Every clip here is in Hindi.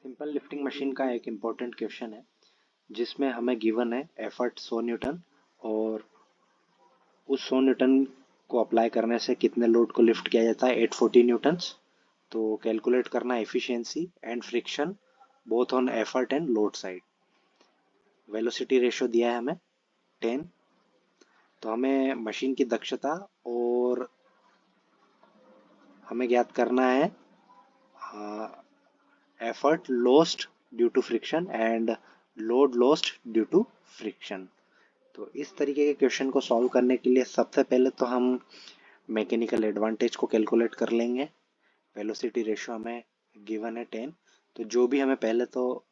सिंपल लिफ्टिंग मशीन का एक इम्पोर्टेंट क्वेश्चन है जिसमें हमें गिवन है एफर्ट 100 न्यूटन और उस 100 न्यूटन को अप्लाई करने से कितने लोड को लिफ्ट किया जाता है 840 न्यूटन्स। तो कैलकुलेट करना efficiency and friction both on effort and load side. Velocity ratio दिया है हमें 10। तो हमें मशीन की दक्षता और हमें ज्ञात करना है effort lost due to friction and load lost due to friction। तो इस तरीके के क्वेश्चन को सॉल्व करने के लिए सबसे पहले तो हम मैकेनिकल एडवांटेज को कैलकुलेट कर लेंगे। वेलोसिटी रेशियो हमें गिवन है 10। तो जो भी हमें पहले तो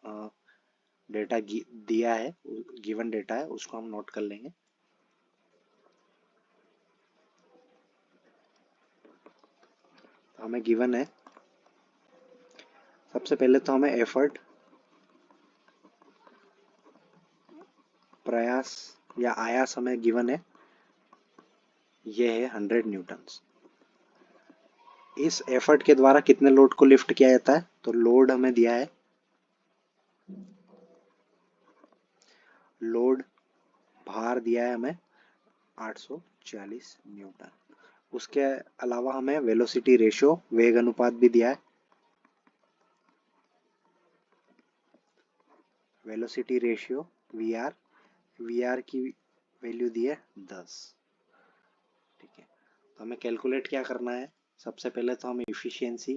डेटा दिया है, गिवन डेटा है, उसको हम नोट कर लेंगे। तो हमें गिवन है सबसे पहले तो हमें एफर्ट, प्रयास या आयास हमें गिवन है, ये है 100 न्यूटन्स। इस एफर्ट के द्वारा कितने लोड को लिफ्ट किया जाता है, तो लोड हमें दिया है, लोड भार दिया है हमें 840 न्यूटन। उसके अलावा हमें वेलोसिटी रेशियो, वेग अनुपात भी दिया है। वेलोसिटी रेशियो वी आर की वैल्यू दी है 10। ठीक है, तो हमें कैलकुलेट क्या करना है, सबसे पहले तो हम इफिशियंसी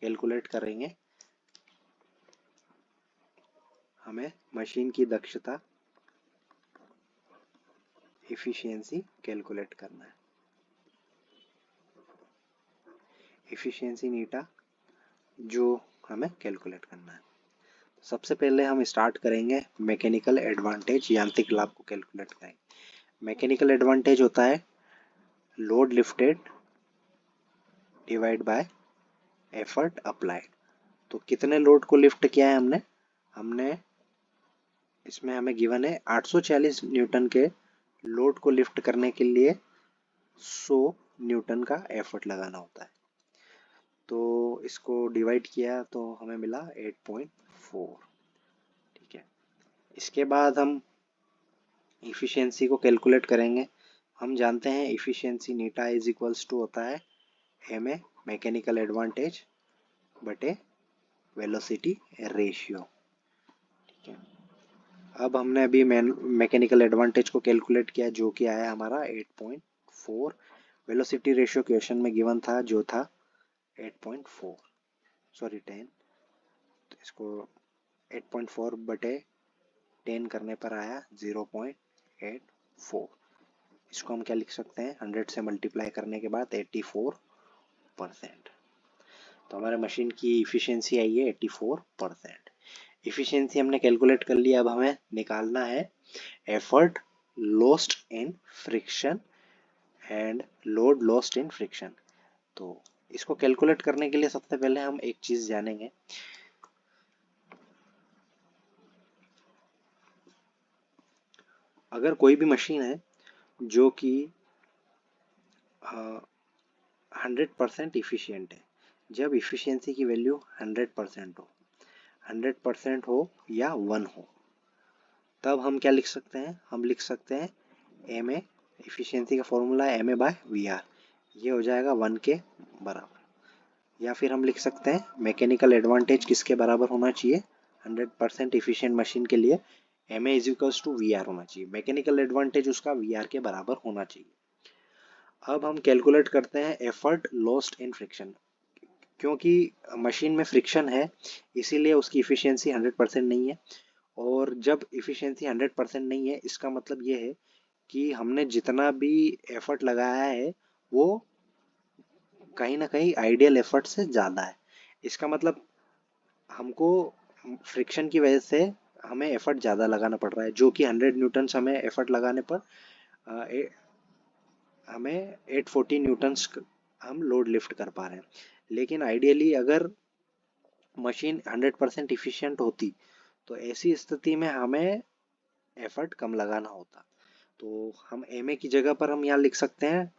कैलकुलेट करेंगे। हमें मशीन की दक्षता, इफिशियंसी कैलकुलेट करना है। इफिशियंसी नीटा जो हमें कैलकुलेट करना है। सबसे पहले हम स्टार्ट करेंगे मैकेनिकल एडवांटेज, यांत्रिक लाभ को कैलकुलेट करेंगे। मैकेनिकल एडवांटेज होता है load lifted divide by effort applied. तो कितने लोड को लिफ्ट किया है हमने इसमें हमें गिवन है 840 न्यूटन के लोड को लिफ्ट करने के लिए 100 न्यूटन का एफर्ट लगाना होता है। तो इसको डिवाइड किया तो हमें मिला 8.4। ठीक है, इसके बाद हम इफिशियंसी को कैलकुलेट करेंगे। हम जानते हैं efficiency eta is equals to होता है एम ए मैकेनिकल एडवांटेज बटे वेलोसिटी रेशियो। ठीक है, अब हमने अभी मैकेनिकल एडवांटेज को कैलकुलेट किया जो कि आया हमारा 8.4। वेलोसिटी रेशियो क्वेश्चन में गिवन था जो था 8.4, सॉरी 10। तो इसको 8.4 बटे 10 करने पर आया 0.84। इसको हम क्या लिख सकते हैं, 100 से मल्टीप्लाई करने के बाद 84%। तो हमारे मशीन की इफिशियंसी आई है 84%। इफिशियंसी हमने कैलकुलेट कर लिया। अब हमें निकालना है effort lost in friction and load lost in friction. तो इसको कैलकुलेट करने के लिए सबसे पहले हम एक चीज जानेंगे। अगर कोई भी मशीन है जो कि 100% इफिशियंट है, जब इफिशियंसी की वैल्यू 100% हो या 1 हो, तब हम क्या लिख सकते हैं, हम लिख सकते हैं एम ए, इफिशियंसी का फॉर्मूला है M A by V R, ये हो जाएगा 1 के बराबर। या फिर हम लिख सकते हैं मैकेनिकल एडवांटेज किसके बराबर होना चाहिए, 100% इफिशियंट मशीन के लिए M A is equals to V R होना चाहिए। मैकेनिकल एडवांटेज उसका वी आर के बराबर होना चाहिए। अब हम कैलकुलेट करते हैं एफर्ट लॉस्ट इन फ्रिक्शन। क्योंकि मशीन में फ्रिक्शन है इसीलिए उसकी इफिशियंसी 100% नहीं है। और जब इफिशियंसी 100% नहीं है, इसका मतलब ये है कि हमने जितना भी एफर्ट लगाया है वो कहीं ना कहीं आइडियल एफर्ट से ज़्यादा है। इसका मतलब हमको फ्रिक्शन की वजह से हमें एफर्ट ज़्यादा लगाना पड़ रहा है, जो कि 100 न्यूटन्स हमें एफर्ट लगाने पर हमें 840 न्यूटन्स हम लोड लिफ्ट कर पा रहे हैं। लेकिन आइडियली अगर मशीन 100% इफिशियंट होती तो ऐसी स्थिति में हमें एफर्ट कम लगाना होता। तो हम एम ए की जगह पर हम यहाँ लिख सकते हैं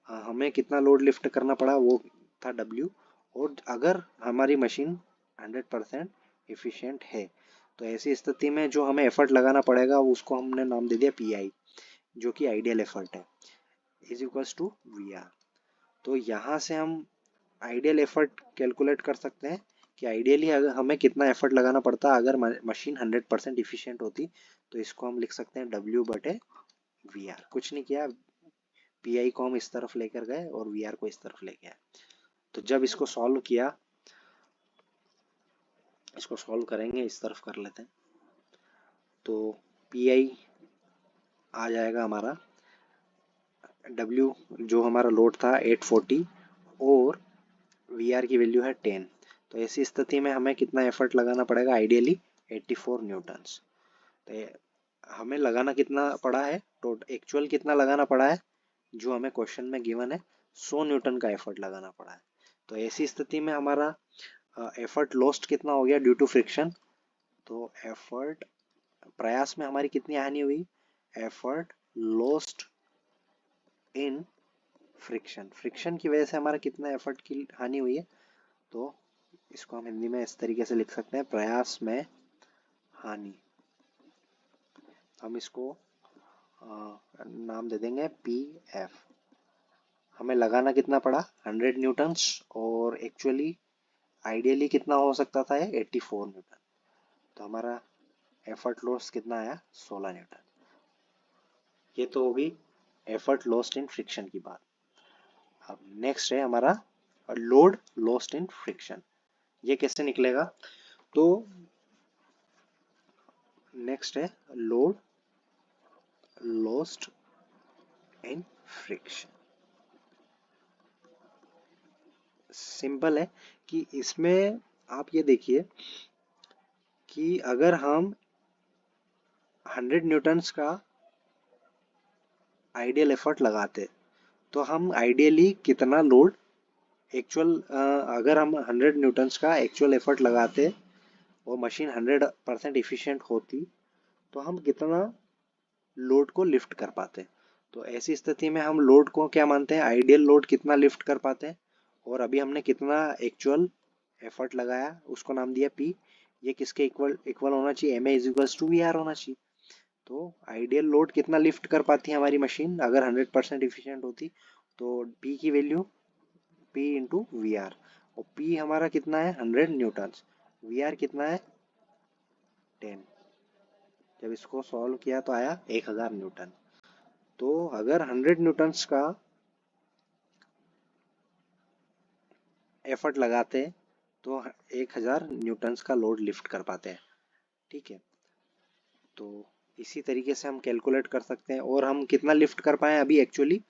हमें कितना लोड लिफ्ट करना पड़ा, वो था W। और अगर हमारी मशीन 100% इफिशिएंट है। तो ऐसी स्थिति में जो हमें एफर्ट लगाना पड़ेगा उसको हमने नाम दे दिया पी, जो कि आइडियल एफर्ट है, is equals to V R. तो यहाँ से हम आइडियल एफर्ट कैलकुलेट कर सकते हैं कि आइडियली अगर हमें कितना एफर्ट लगाना पड़ता अगर मशीन 100% इफिशिएंट होती। तो इसको हम लिख सकते हैं W/VR। कुछ नहीं किया, पी को हम इस तरफ लेकर गए और VR को इस तरफ लेके आए। तो जब इसको सॉल्व किया, इसको सॉल्व करेंगे, इस तरफ कर लेते हैं, तो पी आ जाएगा हमारा W, जो हमारा लोड था 840 और VR की वैल्यू है 10। तो ऐसी स्थिति में हमें कितना एफर्ट लगाना पड़ेगा आइडियली 84 न्यूटन्स। तो हमें लगाना कितना पड़ा है, टोटल एक्चुअल कितना लगाना पड़ा है, जो हमें क्वेश्चन में गिवन है 100 न्यूटन का एफर्ट लगाना पड़ा है। तो ऐसी स्थिति में हमारा एफर्ट लॉस्ट कितना हो गया ड्यू टू फ्रिक्शन। तो एफर्ट, प्रयास में हमारी कितनी हानि हुई, effort lost in friction, friction की वजह से हमारा कितना एफर्ट की हानि हुई है। तो इसको हम हिंदी में इस तरीके से लिख सकते हैं, प्रयास में हानि। हम इसको नाम दे देंगे PF। हमें लगाना कितना पड़ा 100 न्यूटन्स और एक्चुअली आइडियली कितना हो सकता था 84 न्यूटन। तो हमारा एफर्ट लॉस कितना आया 16 न्यूटन। ये तो होगी एफर्ट लॉस्ट इन फ्रिक्शन की बात। अब नेक्स्ट है हमारा लोड लॉस्ट इन फ्रिक्शन। ये कैसे निकलेगा, तो नेक्स्ट है load lost in friction. Simple है कि इसमें आप ये देखिए कि अगर हम 100 न्यूटन्स का आइडियल एफर्ट लगाते तो हम आइडियली कितना लोड एक्चुअल, अगर हम 100 न्यूटन्स का एक्चुअल एफर्ट लगाते और मशीन 100% इफिशिएंट होती तो हम कितना लोड को लिफ्ट कर पाते। तो ऐसी स्थिति में हम लोड को क्या मानते हैं, आइडियल लोड कितना लिफ्ट कर पाते हैं, और अभी हमने कितना एक्चुअल एफर्ट लगाया उसको नाम दिया P। ये किसके इक्वल इक्वल होना चाहिए, MA is equals to VR होना चाहिए। तो आइडियल लोड कितना लिफ्ट कर पाती है हमारी मशीन अगर 100% इफिशिएंट होती, तो P की वैल्यू P इंटू VR, और P हमारा कितना है 100 न्यूटन्स, VR कितना है 10। जब इसको सॉल्व किया तो आया 1000 न्यूटन। तो अगर 100 न्यूटन्स का एफर्ट लगाते हैं तो 1000 न्यूटन्स का लोड लिफ्ट कर पाते हैं। ठीक है, तो इसी तरीके से हम कैलकुलेट कर सकते हैं। और हम कितना लिफ्ट कर पाए अभी एक्चुअली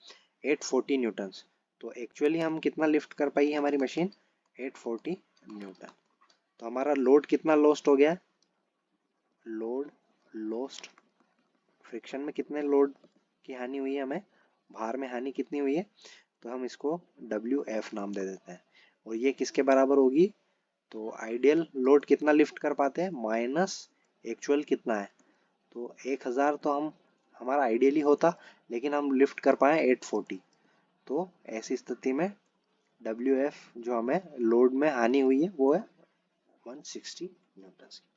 840 न्यूटन्स। तो एक्चुअली हम कितना लिफ्ट कर पाई है हमारी मशीन 840 न्यूटन। तो हमारा लोड कितना लॉस्ट हो गया, लोड लॉस्ट, फ्रिक्शन में कितने लोड की हानि हुई है, हमें भार में हानि कितनी हुई है, तो हम इसको WF नाम दे देते हैं। और ये किसके बराबर होगी, तो आइडियल लोड कितना लिफ्ट कर पाते हैं माइनस एक्चुअल कितना है। तो 1000 तो हम हमारा आइडियली होता, लेकिन हम लिफ्ट कर पाए 840। तो ऐसी स्थिति में WF जो हमें लोड में हानि हुई है वो है 160 न्यूटन की।